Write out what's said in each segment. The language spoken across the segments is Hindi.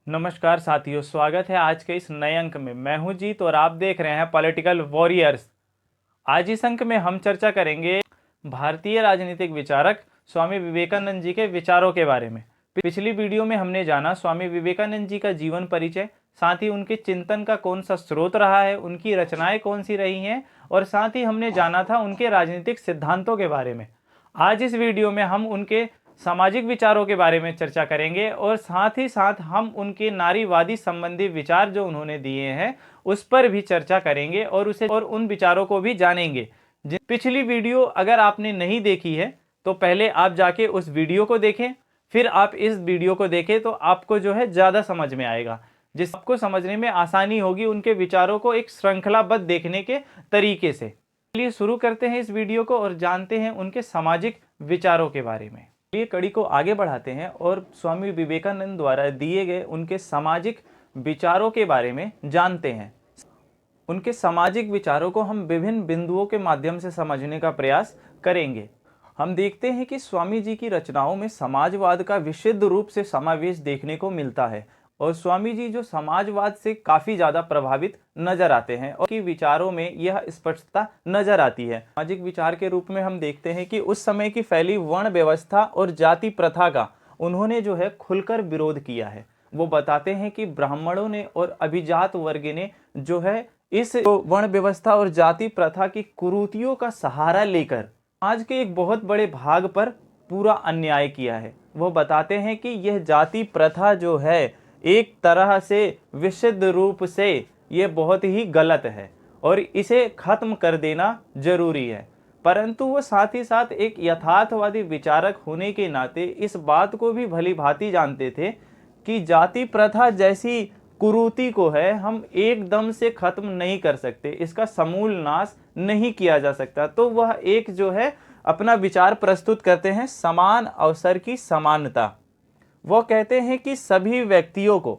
नमस्कार साथियों, स्वागत है आज के इस नए अंक में। मैं हूं जीत और आप देख रहे हैं पॉलिटिकल वॉरियर्स। आज इस अंक में हम चर्चा करेंगे भारतीय राजनीतिक विचारक स्वामी विवेकानंद जी के विचारों के बारे में। पिछली वीडियो में हमने जाना स्वामी विवेकानंद जी का जीवन परिचय, साथ ही उनके चिंतन का कौन सा स्रोत रहा है, उनकी रचनाएं कौन सी रही हैं, और साथ ही हमने जाना था उनके राजनीतिक सिद्धांतों के बारे में। आज इस वीडियो में हम उनके सामाजिक विचारों के बारे में चर्चा करेंगे और साथ ही साथ हम उनके नारीवादी संबंधी विचार जो उन्होंने दिए हैं उस पर भी चर्चा करेंगे और उन विचारों को भी जानेंगे। पिछली वीडियो अगर आपने नहीं देखी है तो पहले आप जाके उस वीडियो को देखें, फिर आप इस वीडियो को देखें तो आपको जो है ज़्यादा समझ में आएगा, जिससे आपको समझने में आसानी होगी उनके विचारों को एक श्रृंखलाबद्ध देखने के तरीके से। चलिए शुरू करते हैं इस वीडियो को और जानते हैं उनके सामाजिक विचारों के बारे में। ये कड़ी को आगे बढ़ाते हैं और स्वामी विवेकानंद द्वारा दिए गए उनके सामाजिक विचारों के बारे में जानते हैं। उनके सामाजिक विचारों को हम विभिन्न बिंदुओं के माध्यम से समझने का प्रयास करेंगे। हम देखते हैं कि स्वामी जी की रचनाओं में समाजवाद का विशुद्ध रूप से समावेश देखने को मिलता है और स्वामी जी जो समाजवाद से काफ़ी ज़्यादा प्रभावित नजर आते हैं और की विचारों में यह स्पष्टता नजर आती है। सामाजिक विचार के रूप में हम देखते हैं कि उस समय की फैली वर्ण व्यवस्था और जाति प्रथा का उन्होंने जो है खुलकर विरोध किया है। वो बताते हैं कि ब्राह्मणों ने और अभिजात वर्ग ने जो है इस वर्ण व्यवस्था और जाति प्रथा की कुरीतियों का सहारा लेकर आज के एक बहुत बड़े भाग पर पूरा अन्याय किया है। वो बताते हैं कि यह जाति प्रथा जो है एक तरह से विशुद्ध रूप से ये बहुत ही गलत है और इसे खत्म कर देना जरूरी है। परंतु वो साथ ही साथ एक यथार्थवादी विचारक होने के नाते इस बात को भी भली भांति जानते थे कि जाति प्रथा जैसी कुरीति को है हम एकदम से खत्म नहीं कर सकते, इसका समूल नाश नहीं किया जा सकता। तो वह एक जो है अपना विचार प्रस्तुत करते हैं समान अवसर की समानता। वो कहते हैं कि सभी व्यक्तियों को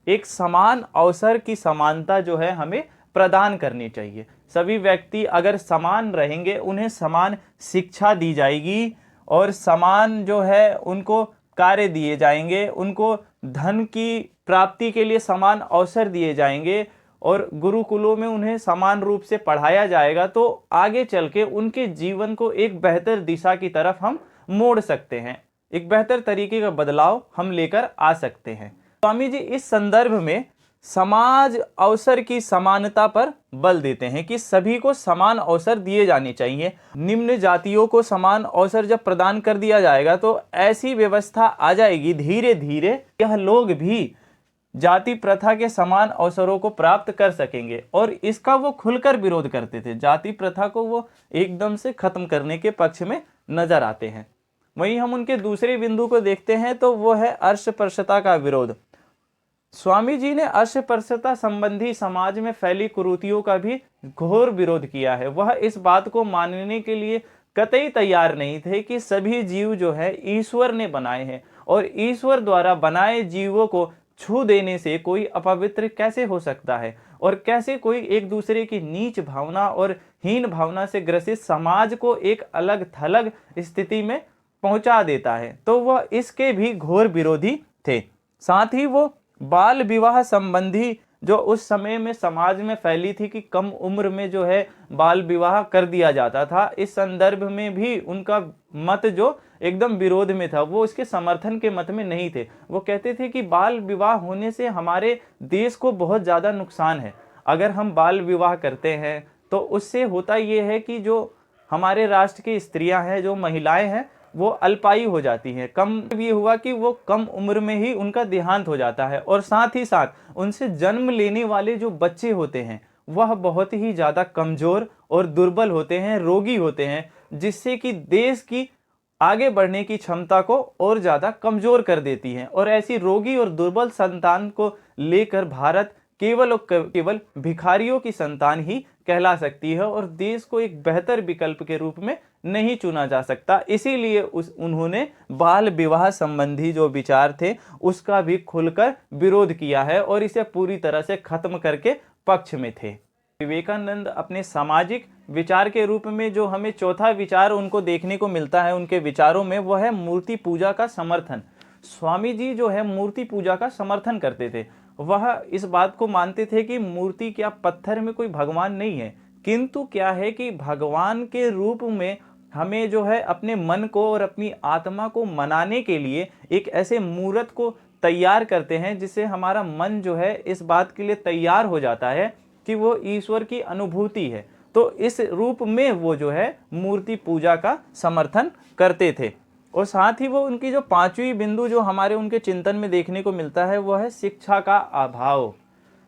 एक समान अवसर की समानता जो है हमें प्रदान करनी चाहिए। सभी व्यक्ति अगर समान रहेंगे, उन्हें समान शिक्षा दी जाएगी और समान जो है उनको कार्य दिए जाएंगे, उनको धन की प्राप्ति के लिए समान अवसर दिए जाएंगे और गुरुकुलों में उन्हें समान रूप से पढ़ाया जाएगा, तो आगे चल के उनके जीवन को एक बेहतर दिशा की तरफ हम मोड़ सकते हैं, एक बेहतर तरीके का बदलाव हम लेकर आ सकते हैं। स्वामी जी इस संदर्भ में समाज अवसर की समानता पर बल देते हैं कि सभी को समान अवसर दिए जाने चाहिए। निम्न जातियों को समान अवसर जब प्रदान कर दिया जाएगा तो ऐसी व्यवस्था आ जाएगी धीरे धीरे यह लोग भी जाति प्रथा के समान अवसरों को प्राप्त कर सकेंगे। और इसका वो खुलकर विरोध करते थे, जाति प्रथा को वो एकदम से खत्म करने के पक्ष में नजर आते हैं। वहीं हम उनके दूसरे बिंदु को देखते हैं तो वो है अस्पृश्यता का विरोध। स्वामी जी ने अस्पृश्यता संबंधी समाज में फैली कुरीतियों का भी घोर विरोध किया है। वह इस बात को मानने के लिए कतई तैयार नहीं थे कि सभी जीव जो है ईश्वर ने बनाए हैं और ईश्वर द्वारा बनाए जीवों को छू देने से कोई अपवित्र कैसे हो सकता है और कैसे कोई एक दूसरे की नीच भावना और हीन भावना से ग्रसित समाज को एक अलग थलग स्थिति में पहुंचा देता है। तो वह इसके भी घोर विरोधी थे। साथ ही वो बाल विवाह संबंधी जो उस समय में समाज में फैली थी कि कम उम्र में जो है बाल विवाह कर दिया जाता था, इस संदर्भ में भी उनका मत जो एकदम विरोध में था, वो इसके समर्थन के मत में नहीं थे। वो कहते थे कि बाल विवाह होने से हमारे देश को बहुत ज़्यादा नुकसान है। अगर हम बाल विवाह करते हैं तो उससे होता ये है कि जो हमारे राष्ट्र की स्त्रियां हैं, जो महिलाएं हैं, वो अल्पायु हो जाती हैं। कम ये हुआ कि वो कम उम्र में ही उनका देहांत हो जाता है और साथ ही साथ उनसे जन्म लेने वाले जो बच्चे होते हैं वह बहुत ही ज़्यादा कमज़ोर और दुर्बल होते हैं, रोगी होते हैं, जिससे कि देश की आगे बढ़ने की क्षमता को और ज़्यादा कमज़ोर कर देती हैं। और ऐसी रोगी और दुर्बल संतान को लेकर भारत केवल और केवल भिखारियों की संतान ही कहला सकती है और देश को एक बेहतर विकल्प के रूप में नहीं चुना जा सकता। इसीलिए उन्होंने बाल विवाह संबंधी जो विचार थे उसका भी खुलकर विरोध किया है और इसे पूरी तरह से खत्म करके पक्ष में थे। विवेकानंद अपने सामाजिक विचार के रूप में जो हमें चौथा विचार उनको देखने को मिलता है उनके विचारों में, वह है मूर्ति पूजा का समर्थन। स्वामी जी जो है मूर्ति पूजा का समर्थन करते थे। वह इस बात को मानते थे कि मूर्ति क्या पत्थर में कोई भगवान नहीं है, किंतु क्या है कि भगवान के रूप में हमें जो है अपने मन को और अपनी आत्मा को मनाने के लिए एक ऐसे मूर्त को तैयार करते हैं जिससे हमारा मन जो है इस बात के लिए तैयार हो जाता है कि वो ईश्वर की अनुभूति है। तो इस रूप में वो जो है मूर्ति पूजा का समर्थन करते थे। और साथ ही वो उनकी जो पांचवी बिंदु जो हमारे उनके चिंतन में देखने को मिलता है वो है शिक्षा का अभाव।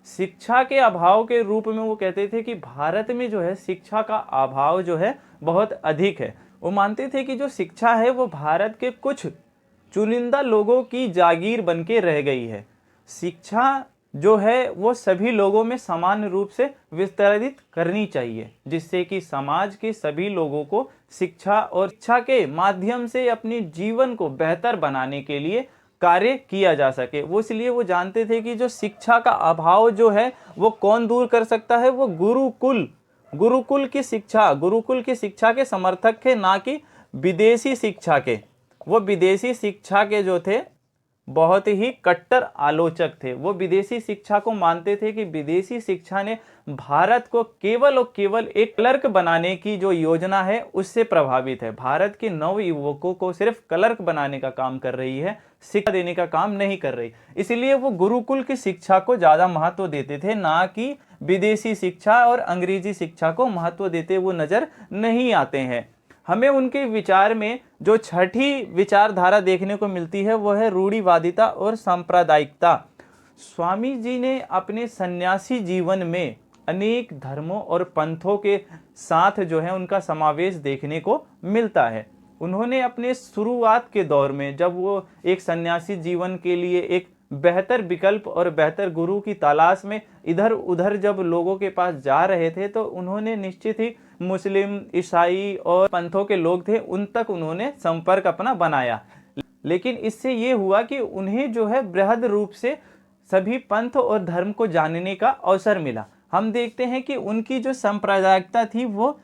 शिक्षा के अभाव के रूप में वो कहते थे कि भारत में जो है शिक्षा का अभाव जो है बहुत अधिक है। वो मानते थे कि जो शिक्षा है वो भारत के कुछ चुनिंदा लोगों की जागीर बन के रह गई है। शिक्षा जो है वो सभी लोगों में समान रूप से विस्तारित करनी चाहिए, जिससे कि समाज के सभी लोगों को शिक्षा और शिक्षा के माध्यम से अपने जीवन को बेहतर बनाने के लिए कार्य किया जा सके। वो इसलिए वो जानते थे कि जो शिक्षा का अभाव जो है वो कौन दूर कर सकता है, वो गुरुकुल की शिक्षा के समर्थक थे, ना कि विदेशी शिक्षा के। वो विदेशी शिक्षा के जो थे बहुत ही कट्टर आलोचक थे। वो विदेशी शिक्षा को मानते थे कि विदेशी शिक्षा ने भारत को केवल और केवल एक क्लर्क बनाने की जो योजना है उससे प्रभावित है। भारत के नव युवकों को सिर्फ क्लर्क बनाने का काम कर रही है, शिक्षा देने का काम नहीं कर रही। इसलिए वो गुरुकुल की शिक्षा को ज्यादा महत्व देते थे, ना कि विदेशी शिक्षा और अंग्रेजी शिक्षा को महत्व देते वो नजर नहीं आते हैं। हमें उनके विचार में जो छठी विचारधारा देखने को मिलती है वो है रूढ़िवादिता और सांप्रदायिकता। स्वामी जी ने अपने सन्यासी जीवन में अनेक धर्मों और पंथों के साथ जो है उनका समावेश देखने को मिलता है। उन्होंने अपने शुरुआत के दौर में जब वो एक सन्यासी जीवन के लिए एक बेहतर विकल्प और बेहतर गुरु की तलाश में इधर उधर जब लोगों के पास जा रहे थे, तो उन्होंने निश्चित ही मुस्लिम, ईसाई और पंथों के लोग थे उन तक उन्होंने संपर्क अपना बनाया। लेकिन इससे ये हुआ कि उन्हें जो है बृहद रूप से सभी पंथ और धर्म को जानने का अवसर मिला। हम देखते हैं कि उनकी जो सांप्रदायिकता थी वो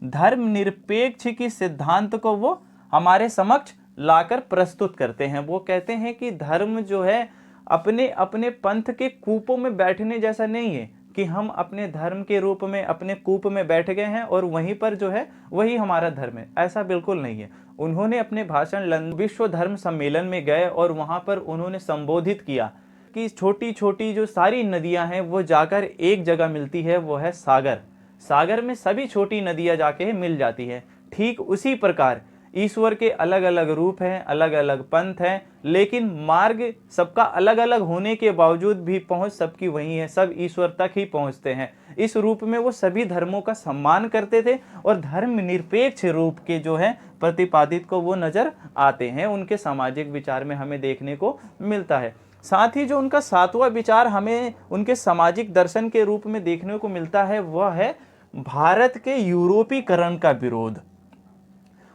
धर्मनिरपेक्ष की सिद्धांत को वो हमारे समक्ष लाकर प्रस्तुत करते हैं। वो कहते हैं कि धर्म जो है अपने अपने पंथ के कूपों में बैठने जैसा नहीं है कि हम अपने धर्म के रूप में अपने कूप में बैठ गए हैं और वहीं पर जो है वही हमारा धर्म है, ऐसा बिल्कुल नहीं है। उन्होंने अपने भाषण विश्व धर्म सम्मेलन में गए और वहां पर उन्होंने संबोधित किया कि छोटी छोटी जो सारी नदियां हैं वो जाकर एक जगह मिलती है, वो है सागर में सभी छोटी नदियां जाके मिल जाती है। ठीक उसी प्रकार ईश्वर के अलग अलग रूप हैं, अलग अलग पंथ हैं, लेकिन मार्ग सबका अलग अलग होने के बावजूद भी पहुंच सबकी वही है, सब ईश्वर तक ही पहुंचते हैं। इस रूप में वो सभी धर्मों का सम्मान करते थे और धर्म निरपेक्ष रूप के जो है प्रतिपादित को वो नजर आते हैं, उनके सामाजिक विचार में हमें देखने को मिलता है। साथ ही जो उनका सातवां विचार हमें उनके सामाजिक दर्शन के रूप में देखने को मिलता है वह है भारत के यूरोपीकरण का विरोध।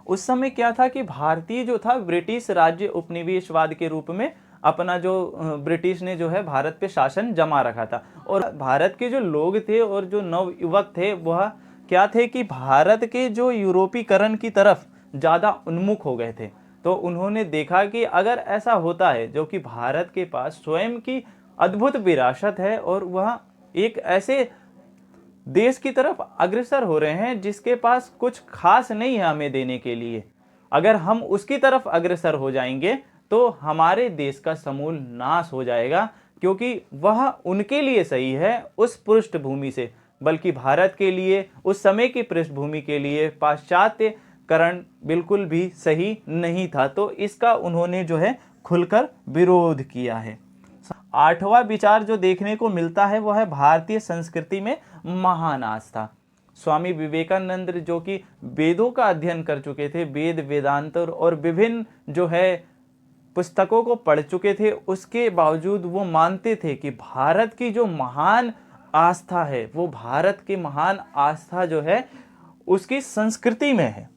उस समय क्या था कि भारतीय जो था ब्रिटिश राज्य उपनिवेशवाद के रूप में अपना जो ब्रिटिश ने जो है भारत पे शासन जमा रखा था, और भारत के जो लोग थे और जो नव युवक थे वह क्या थे कि भारत के जो यूरोपीकरण की तरफ ज़्यादा उन्मुख हो गए थे। तो उन्होंने देखा कि अगर ऐसा होता है जो कि भारत के पास स्वयं की अद्भुत विरासत है और वह एक ऐसे देश की तरफ अग्रसर हो रहे हैं जिसके पास कुछ खास नहीं है हमें देने के लिए, अगर हम उसकी तरफ अग्रसर हो जाएंगे तो हमारे देश का समूल नाश हो जाएगा, क्योंकि वह उनके लिए सही है उस पृष्ठभूमि से, बल्कि भारत के लिए उस समय की पृष्ठभूमि के लिए पाश्चात्यकरण बिल्कुल भी सही नहीं था। तो इसका उन्होंने जो है खुलकर विरोध किया है। आठवां विचार जो देखने को मिलता है वह है भारतीय संस्कृति में महान आस्था। स्वामी विवेकानंद जो कि वेदों का अध्ययन कर चुके थे, वेद वेदांत और विभिन्न जो है पुस्तकों को पढ़ चुके थे, उसके बावजूद वो मानते थे कि भारत की जो महान आस्था है वो भारत की महान आस्था जो है उसकी संस्कृति में है।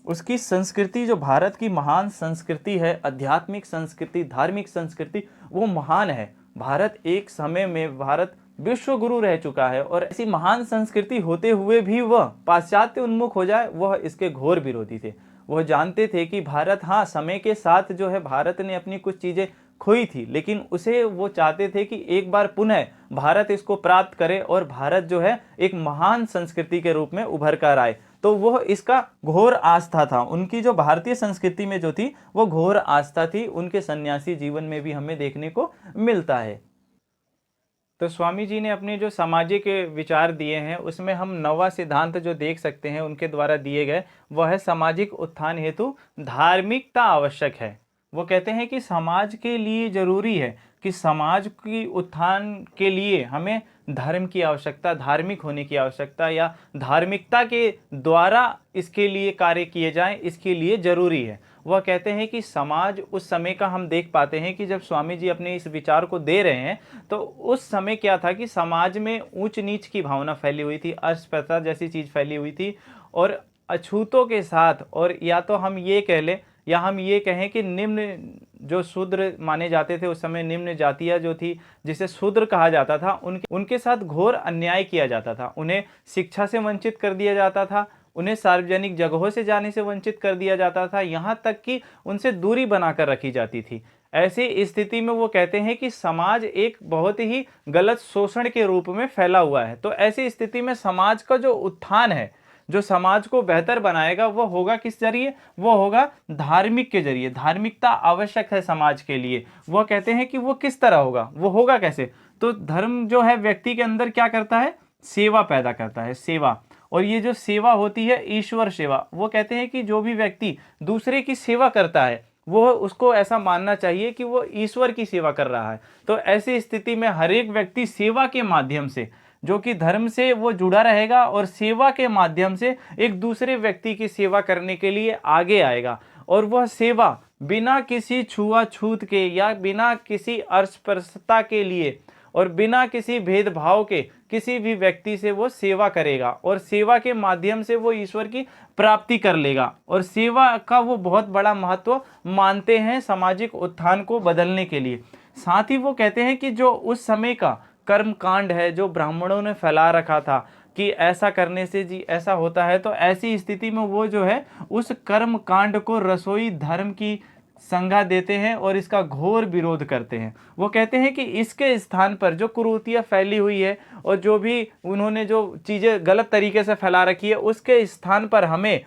उसकी संस्कृति जो भारत की महान संस्कृति है, आध्यात्मिक संस्कृति, धार्मिक संस्कृति, वो महान है। भारत एक समय में भारत विश्व गुरु रह चुका है और ऐसी महान संस्कृति होते हुए भी वह पाश्चात्य उन्मुख हो जाए, वह इसके घोर विरोधी थे। वो जानते थे कि भारत, हाँ समय के साथ जो है भारत ने अपनी कुछ चीज़ें खोई थी, लेकिन उसे वो चाहते थे कि एक बार पुनः भारत इसको प्राप्त करे और भारत जो है एक महान संस्कृति के रूप में उभर कर आए। तो वो इसका घोर आस्था था, उनकी जो भारतीय संस्कृति में जो थी वो घोर आस्था थी, उनके सन्यासी जीवन में भी हमें देखने को मिलता है। तो स्वामी जी ने अपने जो सामाजिक विचार दिए हैं उसमें हम नवा सिद्धांत जो देख सकते हैं उनके द्वारा दिए गए, वह है सामाजिक उत्थान हेतु धार्मिकता आवश्यक है। वो कहते हैं कि समाज के लिए जरूरी है कि समाज की उत्थान के लिए हमें धर्म की आवश्यकता, धार्मिक होने की आवश्यकता या धार्मिकता के द्वारा इसके लिए कार्य किए जाएं, इसके लिए जरूरी है। वह कहते हैं कि समाज उस समय का हम देख पाते हैं कि जब स्वामी जी अपने इस विचार को दे रहे हैं तो उस समय क्या था कि समाज में ऊंच नीच की भावना फैली हुई थी, अस्पृश्यता जैसी चीज़ फैली हुई थी, और अछूतों के साथ, और या तो हम ये कह लें या हम ये कहें कि निम्न जो शूद्र माने जाते थे उस समय, निम्न जातियाँ जो थी जिसे शूद्र कहा जाता था, उनके साथ घोर अन्याय किया जाता था। उन्हें शिक्षा से वंचित कर दिया जाता था, उन्हें सार्वजनिक जगहों से जाने से वंचित कर दिया जाता था, यहाँ तक कि उनसे दूरी बनाकर रखी जाती थी। ऐसी स्थिति में वो कहते हैं कि समाज एक बहुत ही गलत शोषण के रूप में फैला हुआ है। तो ऐसी स्थिति में समाज का जो उत्थान है, जो समाज को बेहतर बनाएगा, वो होगा किस जरिए? वो होगा धार्मिक के जरिए। धार्मिकता आवश्यक है समाज के लिए। वो कहते हैं कि वो किस तरह होगा, वो होगा कैसे? तो धर्म जो है व्यक्ति के अंदर क्या करता है? सेवा पैदा करता है, सेवा। और ये जो सेवा होती है ईश्वर सेवा। वो कहते हैं कि जो भी व्यक्ति दूसरे की सेवा करता है वो उसको ऐसा मानना चाहिए कि वो ईश्वर की सेवा कर रहा है। तो ऐसी स्थिति में हर एक व्यक्ति सेवा के माध्यम से, जो कि धर्म से वो जुड़ा रहेगा और सेवा के माध्यम से एक दूसरे व्यक्ति की सेवा करने के लिए आगे आएगा। और वह सेवा बिना किसी छुआछूत के या बिना किसी अस्पृश्यता के लिए और बिना किसी भेदभाव के किसी भी व्यक्ति से वो सेवा करेगा, और सेवा के माध्यम से वो ईश्वर की प्राप्ति कर लेगा। और सेवा का वो बहुत बड़ा महत्व मानते हैं सामाजिक उत्थान को बदलने के लिए। साथ ही वो कहते हैं कि जो उस समय का कर्म कांड है जो ब्राह्मणों ने फैला रखा था कि ऐसा करने से जी ऐसा होता है, तो ऐसी स्थिति में वो जो है उस कर्म कांड को रसोई धर्म की संज्ञा देते हैं और इसका घोर विरोध करते हैं। वो कहते हैं कि इसके स्थान पर जो कुरीतियाँ फैली हुई है और जो भी उन्होंने जो चीज़ें गलत तरीके से फैला रखी है, उसके स्थान पर हमें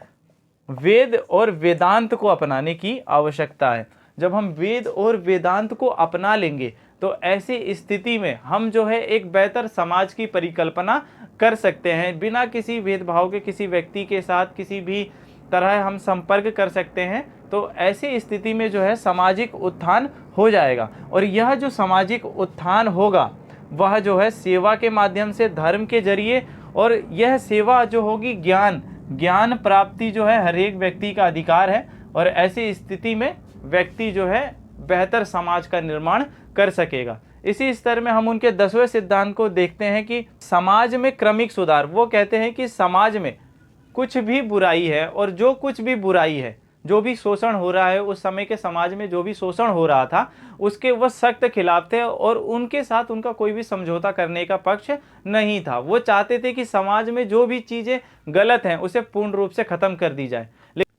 वेद और वेदांत को अपनाने की आवश्यकता है। जब हम वेद और वेदांत को अपना लेंगे तो ऐसी स्थिति में हम जो है एक बेहतर समाज की परिकल्पना कर सकते हैं। बिना किसी भेदभाव के किसी व्यक्ति के साथ किसी भी तरह हम संपर्क कर सकते हैं। तो ऐसी स्थिति में जो है सामाजिक उत्थान हो जाएगा। और यह जो सामाजिक उत्थान होगा वह जो है सेवा के माध्यम से, धर्म के जरिए, और यह सेवा जो होगी ज्ञान प्राप्ति जो है हर एक व्यक्ति का अधिकार है। और ऐसी स्थिति में व्यक्ति जो है बेहतर समाज का निर्माण कर सकेगा। इसी स्तर में हम उनके 10वें सिद्धांत को देखते हैं कि समाज में क्रमिक सुधार। वो कहते हैं कि समाज में कुछ भी बुराई है और जो कुछ भी बुराई है, जो भी शोषण हो रहा है, उस समय के समाज में जो भी शोषण हो रहा था उसके वह सख्त खिलाफ थे और उनके साथ उनका कोई भी समझौता करने का पक्ष नहीं था। वो चाहते थे कि समाज में जो भी चीज़ें गलत हैं उसे पूर्ण रूप से ख़त्म कर दी जाए।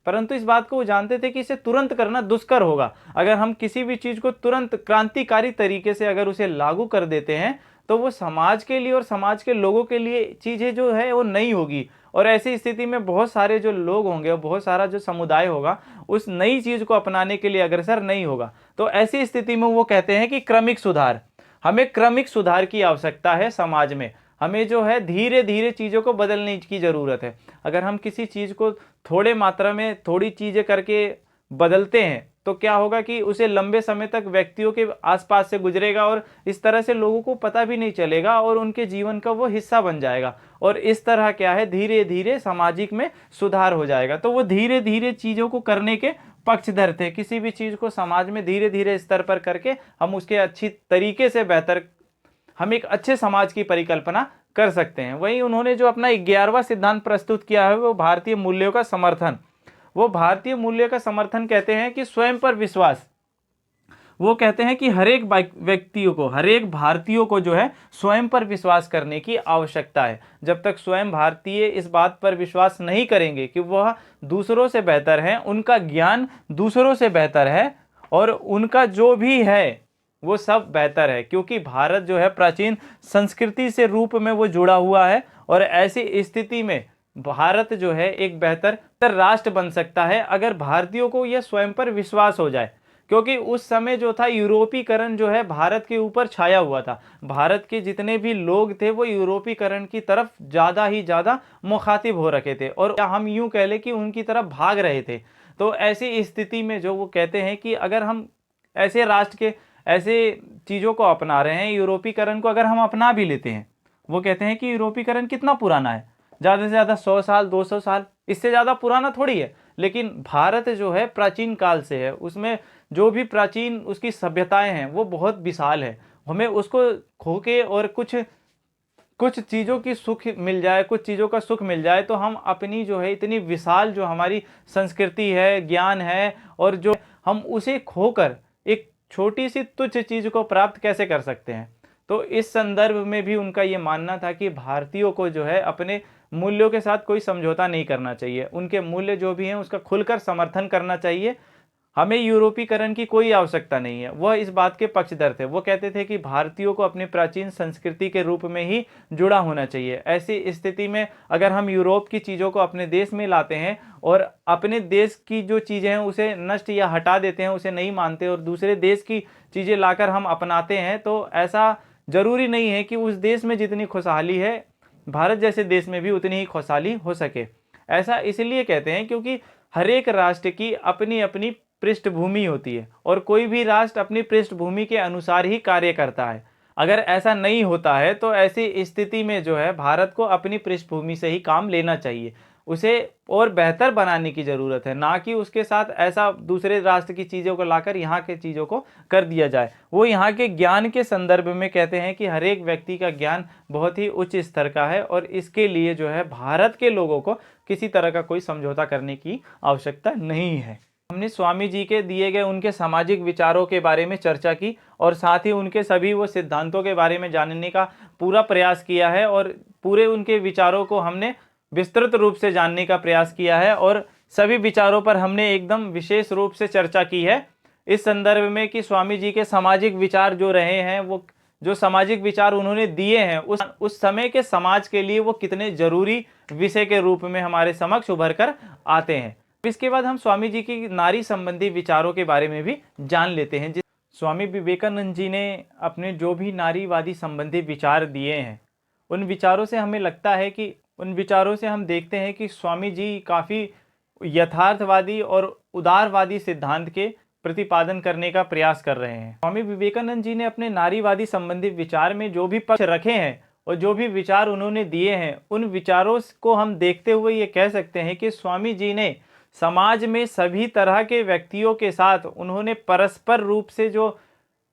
परंतु इस बात को वो जानते थे कि इसे तुरंत करना दुष्कर होगा। अगर हम किसी भी चीज़ को तुरंत क्रांतिकारी तरीके से अगर उसे लागू कर देते हैं तो वो समाज के लिए और समाज के लोगों के लिए चीज़ें जो है वो नहीं होगी। और ऐसी स्थिति में बहुत सारे जो लोग होंगे और बहुत सारा जो समुदाय होगा उस नई चीज़ को अपनाने के लिए अग्रसर नहीं होगा। तो ऐसी स्थिति में वो कहते हैं कि क्रमिक सुधार, हमें क्रमिक सुधार की आवश्यकता है समाज में। हमें जो है धीरे धीरे चीज़ों को बदलने की ज़रूरत है। अगर हम किसी चीज़ को थोड़े मात्रा में थोड़ी चीज़ें करके बदलते हैं तो क्या होगा कि उसे लंबे समय तक व्यक्तियों के आसपास से गुजरेगा और इस तरह से लोगों को पता भी नहीं चलेगा और उनके जीवन का वो हिस्सा बन जाएगा। और इस तरह क्या है, धीरे धीरे सामाजिक में सुधार हो जाएगा। तो वो धीरे धीरे चीज़ों को करने के पक्षधर थे। किसी भी चीज़ को समाज में धीरे धीरे स्तर पर करके हम उसके अच्छी तरीके से बेहतर, हम एक अच्छे समाज की परिकल्पना कर सकते हैं। वहीं उन्होंने जो अपना 11वां सिद्धांत प्रस्तुत किया है वो भारतीय मूल्यों का समर्थन। वो भारतीय मूल्य का समर्थन कहते हैं कि स्वयं पर विश्वास। वो कहते हैं कि हर एक व्यक्तियों को, हर एक भारतीयों को जो है स्वयं पर विश्वास करने की आवश्यकता है। जब तक स्वयं भारतीय इस बात पर विश्वास नहीं करेंगे कि वह दूसरों से बेहतर है, उनका ज्ञान दूसरों से बेहतर है और उनका जो भी है वो सब बेहतर है, क्योंकि भारत जो है प्राचीन संस्कृति से रूप में वो जुड़ा हुआ है और ऐसी स्थिति में भारत जो है एक बेहतर राष्ट्र बन सकता है अगर भारतीयों को यह स्वयं पर विश्वास हो जाए। क्योंकि उस समय जो था यूरोपीकरण जो है भारत के ऊपर छाया हुआ था। भारत के जितने भी लोग थे वो यूरोपीकरण की तरफ ज़्यादा ही ज़्यादा मुखातिब हो रखे थे और हम यूं कह लें कि उनकी तरफ भाग रहे थे। तो ऐसी स्थिति में जो वो कहते हैं कि अगर हम ऐसे राष्ट्र के ऐसे चीज़ों को अपना रहे हैं, यूरोपीकरण को अगर हम अपना भी लेते हैं, वो कहते हैं कि यूरोपीकरण कितना पुराना है, ज़्यादा से ज़्यादा 100 साल 200 साल, इससे ज़्यादा पुराना थोड़ी है। लेकिन भारत जो है प्राचीन काल से है, उसमें जो भी प्राचीन उसकी सभ्यताएं हैं वो बहुत विशाल है। हमें उसको खो के और कुछ चीज़ों की सुख मिल जाए, कुछ चीज़ों का सुख मिल जाए, तो हम अपनी जो है इतनी विशाल जो हमारी संस्कृति है, ज्ञान है, और जो हम उसे खोकर एक छोटी सी तुच्छ चीज़ को प्राप्त कैसे कर सकते हैं। तो इस संदर्भ में भी उनका ये मानना था कि भारतीयों को जो है अपने मूल्यों के साथ कोई समझौता नहीं करना चाहिए, उनके मूल्य जो भी हैं उसका खुलकर समर्थन करना चाहिए। हमें यूरोपीकरण की कोई आवश्यकता नहीं है, वह इस बात के पक्षधर थे। वो कहते थे कि भारतीयों को अपनी प्राचीन संस्कृति के रूप में ही जुड़ा होना चाहिए। ऐसी स्थिति में अगर हम यूरोप की चीज़ों को अपने देश में लाते हैं और अपने देश की जो चीज़ें हैं उसे नष्ट या हटा देते हैं, उसे नहीं मानते और दूसरे देश की चीज़ें लाकर हम अपनाते हैं, तो ऐसा ज़रूरी नहीं है कि उस देश में जितनी खुशहाली है भारत जैसे देश में भी उतनी ही खुशहाली हो सके। ऐसा इसलिए कहते हैं क्योंकि हर एक राष्ट्र की अपनी अपनी पृष्ठभूमि होती है और कोई भी राष्ट्र अपनी पृष्ठभूमि के अनुसार ही कार्य करता है। अगर ऐसा नहीं होता है तो ऐसी स्थिति में जो है भारत को अपनी पृष्ठभूमि से ही काम लेना चाहिए, उसे और बेहतर बनाने की ज़रूरत है, ना कि उसके साथ ऐसा दूसरे राष्ट्र की चीज़ों को लाकर यहाँ के चीज़ों को कर दिया जाए। वो यहाँ के ज्ञान के संदर्भ में कहते हैं कि हर एक व्यक्ति का ज्ञान बहुत ही उच्च स्तर का है और इसके लिए जो है भारत के लोगों को किसी तरह का कोई समझौता करने की आवश्यकता नहीं है। हमने स्वामी जी के दिए गए उनके सामाजिक विचारों के बारे में चर्चा की और साथ ही उनके सभी वो सिद्धांतों के बारे में जानने का पूरा प्रयास किया है और पूरे उनके विचारों को हमने विस्तृत रूप से जानने का प्रयास किया है और सभी विचारों पर हमने एकदम विशेष रूप से चर्चा की है इस संदर्भ में कि स्वामी जी के सामाजिक विचार जो रहे हैं, वो जो सामाजिक विचार उन्होंने दिए हैं उस समय के समाज के लिए वो कितने जरूरी विषय के रूप में हमारे समक्ष उभर कर आते हैं। इसके बाद हम स्वामी जी की नारी संबंधी विचारों के बारे में भी जान लेते हैं। स्वामी विवेकानंद जी ने अपने जो भी नारीवादी संबंधी विचार दिए हैं, उन विचारों से हमें लगता है कि उन विचारों से हम देखते हैं कि स्वामी जी काफ़ी यथार्थवादी और उदारवादी सिद्धांत के प्रतिपादन करने का प्रयास कर रहे हैं। स्वामी विवेकानंद जी ने अपने नारीवादी संबंधी विचार में जो भी पक्ष रखे हैं और जो भी विचार उन्होंने दिए हैं, उन विचारों को हम देखते हुए ये कह सकते हैं कि स्वामी जी ने समाज में सभी तरह के व्यक्तियों के साथ उन्होंने परस्पर रूप से जो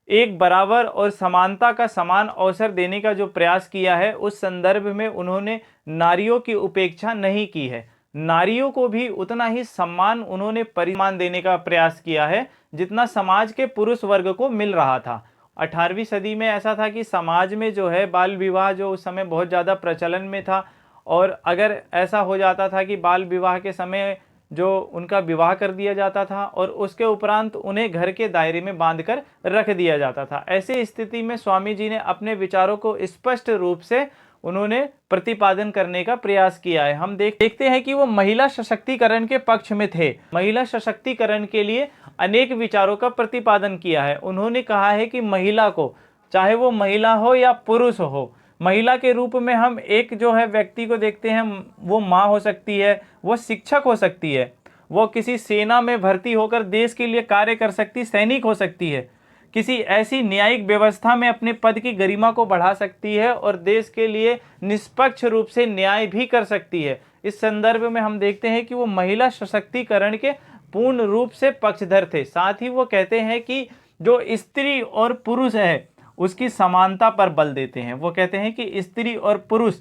एक बराबर और समानता का समान अवसर देने का जो प्रयास किया है, उस संदर्भ में उन्होंने नारियों की उपेक्षा नहीं की है। नारियों को भी उतना ही सम्मान उन्होंने परिमाण देने का प्रयास किया है जितना समाज के पुरुष वर्ग को मिल रहा था। 18वीं सदी में ऐसा था कि समाज में जो है बाल विवाह जो उस समय बहुत ज़्यादा प्रचलन में था और अगर ऐसा हो जाता था कि बाल विवाह के समय जो उनका विवाह कर दिया जाता था और उसके उपरांत उन्हें घर के दायरे में बांधकर रख दिया जाता था। ऐसी स्थिति में स्वामी जी ने अपने विचारों को स्पष्ट रूप से उन्होंने प्रतिपादन करने का प्रयास किया है। हम देखते हैं कि वो महिला सशक्तिकरण के पक्ष में थे। महिला सशक्तिकरण के लिए अनेक विचारों का प्रतिपादन किया है। उन्होंने कहा है कि महिला को, चाहे वो महिला हो या पुरुष हो, महिला के रूप में हम एक जो है व्यक्ति को देखते हैं, वो माँ हो सकती है, वो शिक्षक हो सकती है, वो किसी सेना में भर्ती होकर देश के लिए कार्य कर सकती सैनिक हो सकती है, किसी ऐसी न्यायिक व्यवस्था में अपने पद की गरिमा को बढ़ा सकती है और देश के लिए निष्पक्ष रूप से न्याय भी कर सकती है। इस संदर्भ में हम देखते हैं कि वो महिला सशक्तिकरण के पूर्ण रूप से पक्षधर थे। साथ ही वो कहते हैं कि जो स्त्री और पुरुष है उसकी समानता पर बल देते हैं। वो कहते हैं कि स्त्री और पुरुष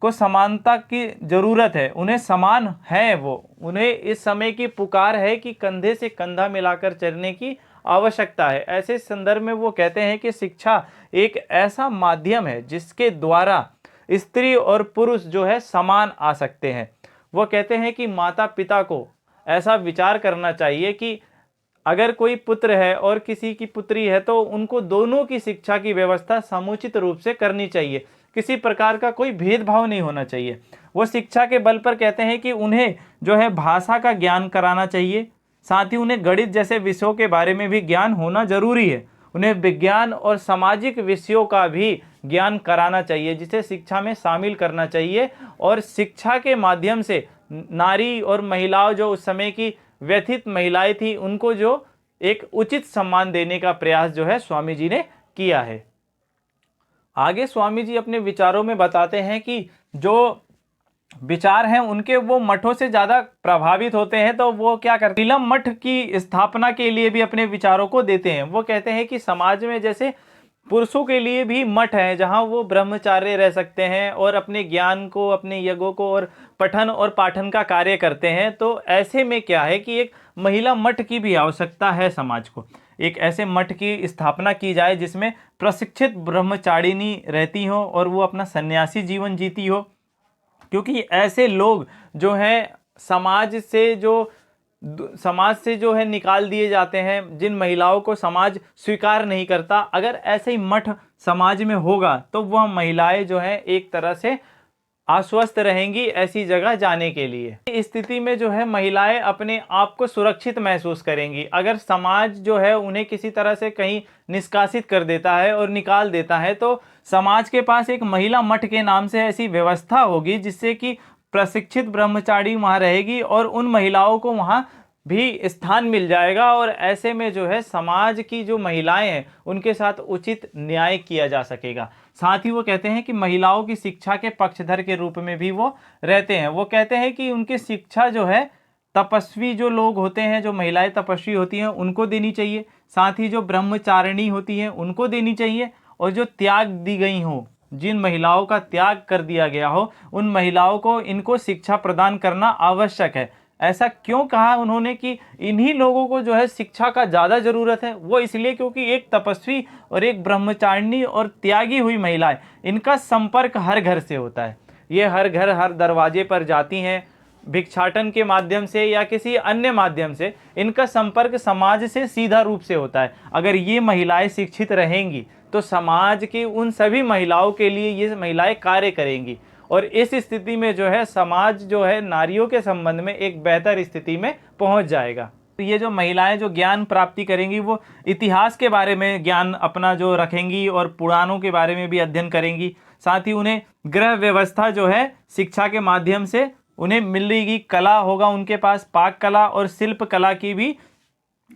को समानता की ज़रूरत है, उन्हें समान है, वो उन्हें इस समय की पुकार है कि कंधे से कंधा मिलाकर चलने की आवश्यकता है। ऐसे संदर्भ में वो कहते हैं कि शिक्षा एक ऐसा माध्यम है जिसके द्वारा स्त्री और पुरुष जो है समान आ सकते हैं। वो कहते हैं कि माता पिता को ऐसा विचार करना चाहिए कि अगर कोई पुत्र है और किसी की पुत्री है तो उनको दोनों की शिक्षा की व्यवस्था समुचित रूप से करनी चाहिए, किसी प्रकार का कोई भेदभाव नहीं होना चाहिए। वो शिक्षा के बल पर कहते हैं कि उन्हें जो है भाषा का ज्ञान कराना चाहिए, साथ ही उन्हें गणित जैसे विषयों के बारे में भी ज्ञान होना जरूरी है। उन्हें विज्ञान और सामाजिक विषयों का भी ज्ञान कराना चाहिए, जिसे शिक्षा में शामिल करना चाहिए। और शिक्षा के माध्यम से नारी और महिलाओं, जो उस समय की व्यथित महिलाएं थी, उनको जो एक उचित सम्मान देने का प्रयास जो है स्वामी जी ने किया है। आगे स्वामी जी अपने विचारों में बताते हैं कि जो विचार हैं उनके वो मठों से ज़्यादा प्रभावित होते हैं, तो वो क्या करते हैं, नीलम मठ की स्थापना के लिए भी अपने विचारों को देते हैं। वो कहते हैं कि समाज में जैसे पुरुषों के लिए भी मठ है जहाँ वो ब्रह्मचार्य रह सकते हैं और अपने ज्ञान को, अपने यज्ञों को और पठन और पाठन का कार्य करते हैं, तो ऐसे में क्या है कि एक महिला मठ की भी आवश्यकता है। समाज को एक ऐसे मठ की स्थापना की जाए जिसमें प्रशिक्षित ब्रह्मचारिणी रहती हो और वो अपना सन्यासी जीवन जीती हो, क्योंकि ऐसे लोग जो हैं समाज से जो है निकाल दिए जाते हैं, जिन महिलाओं को समाज स्वीकार नहीं करता। अगर ऐसे ही मठ समाज में होगा तो वह महिलाएं जो है एक तरह से आश्वस्त रहेंगी ऐसी जगह जाने के लिए। इस स्थिति में जो है महिलाएं अपने आप को सुरक्षित महसूस करेंगी। अगर समाज जो है उन्हें किसी तरह से कहीं निष्कासित कर देता है और निकाल देता है, तो समाज के पास एक महिला मठ के नाम से ऐसी व्यवस्था होगी जिससे कि प्रशिक्षित ब्रह्मचारी वहाँ रहेगी और उन महिलाओं को वहाँ भी स्थान मिल जाएगा। और ऐसे में जो है समाज की जो महिलाएं हैं उनके साथ उचित न्याय किया जा सकेगा। साथ ही वो कहते हैं कि महिलाओं की शिक्षा के पक्षधर के रूप में भी वो रहते हैं। वो कहते हैं कि उनकी शिक्षा जो है तपस्वी जो लोग होते हैं, जो महिलाएं तपस्वी होती हैं, उनको देनी चाहिए। साथ ही जो ब्रह्मचारिणी होती हैं उनको देनी चाहिए, और जो त्याग दी गई हो, जिन महिलाओं का त्याग कर दिया गया हो, उन महिलाओं को इनको शिक्षा प्रदान करना आवश्यक है। ऐसा क्यों कहा उन्होंने कि इन्हीं लोगों को जो है शिक्षा का ज़्यादा ज़रूरत है? वो इसलिए क्योंकि एक तपस्वी और एक ब्रह्मचारिणी और त्यागी हुई महिलाएं, इनका संपर्क हर घर से होता है। ये हर घर, हर दरवाजे पर जाती हैं, भिक्षाटन के माध्यम से या किसी अन्य माध्यम से इनका संपर्क समाज से सीधा रूप से होता है। अगर ये महिलाएं शिक्षित रहेंगी तो समाज की उन सभी महिलाओं के लिए ये महिलाएं कार्य करेंगी, और इस स्थिति में जो है समाज जो है नारियों के संबंध में एक बेहतर स्थिति में पहुंच जाएगा। तो ये जो महिलाएं जो ज्ञान प्राप्ति करेंगी वो इतिहास के बारे में ज्ञान अपना जो रखेंगी और पुराणों के बारे में भी अध्ययन करेंगी। साथ ही उन्हें गृह व्यवस्था जो है शिक्षा के माध्यम से उन्हें मिलेगी। कला होगा उनके पास, पाक कला और शिल्प कला की भी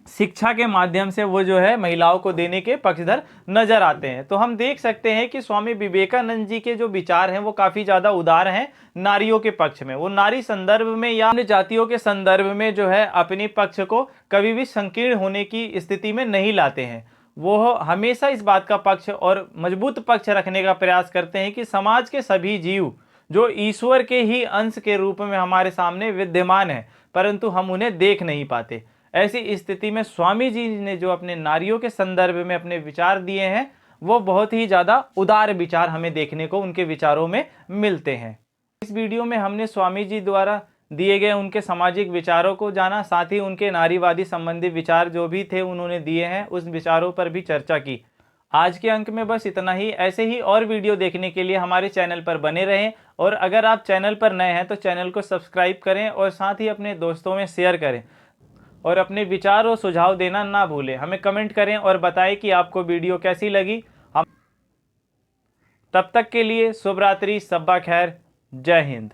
शिक्षा के माध्यम से वो जो है महिलाओं को देने के पक्षधर नजर आते हैं। तो हम देख सकते हैं कि स्वामी विवेकानंद जी के जो विचार हैं वो काफी ज्यादा उदार हैं नारियों के पक्ष में। वो नारी संदर्भ में या अन्य जातियों के संदर्भ में जो है अपने पक्ष को कभी भी संकीर्ण होने की स्थिति में नहीं लाते हैं। वो हमेशा इस बात का पक्ष और मजबूत पक्ष रखने का प्रयास करते हैं कि समाज के सभी जीव जो ईश्वर के ही अंश के रूप में हमारे सामने विद्यमान है, परंतु हम उन्हें देख नहीं पाते। ऐसी स्थिति में स्वामी जी ने जो अपने नारियों के संदर्भ में अपने विचार दिए हैं वो बहुत ही ज़्यादा उदार विचार हमें देखने को उनके विचारों में मिलते हैं। इस वीडियो में हमने स्वामी जी द्वारा दिए गए उनके सामाजिक विचारों को जाना, साथ ही उनके नारीवादी संबंधी विचार जो भी थे उन्होंने दिए हैं उस विचारों पर भी चर्चा की। आज के अंक में बस इतना ही। ऐसे ही और वीडियो देखने के लिए हमारे चैनल पर बने रहें, और अगर आप चैनल पर नए हैं तो चैनल को सब्सक्राइब करें और साथ ही अपने दोस्तों में शेयर करें, और अपने विचार और सुझाव देना ना भूलें। हमें कमेंट करें और बताएं कि आपको वीडियो कैसी लगी। हम तब तक के लिए शुभ रात्रि, सब्बा खैर, जय हिंद।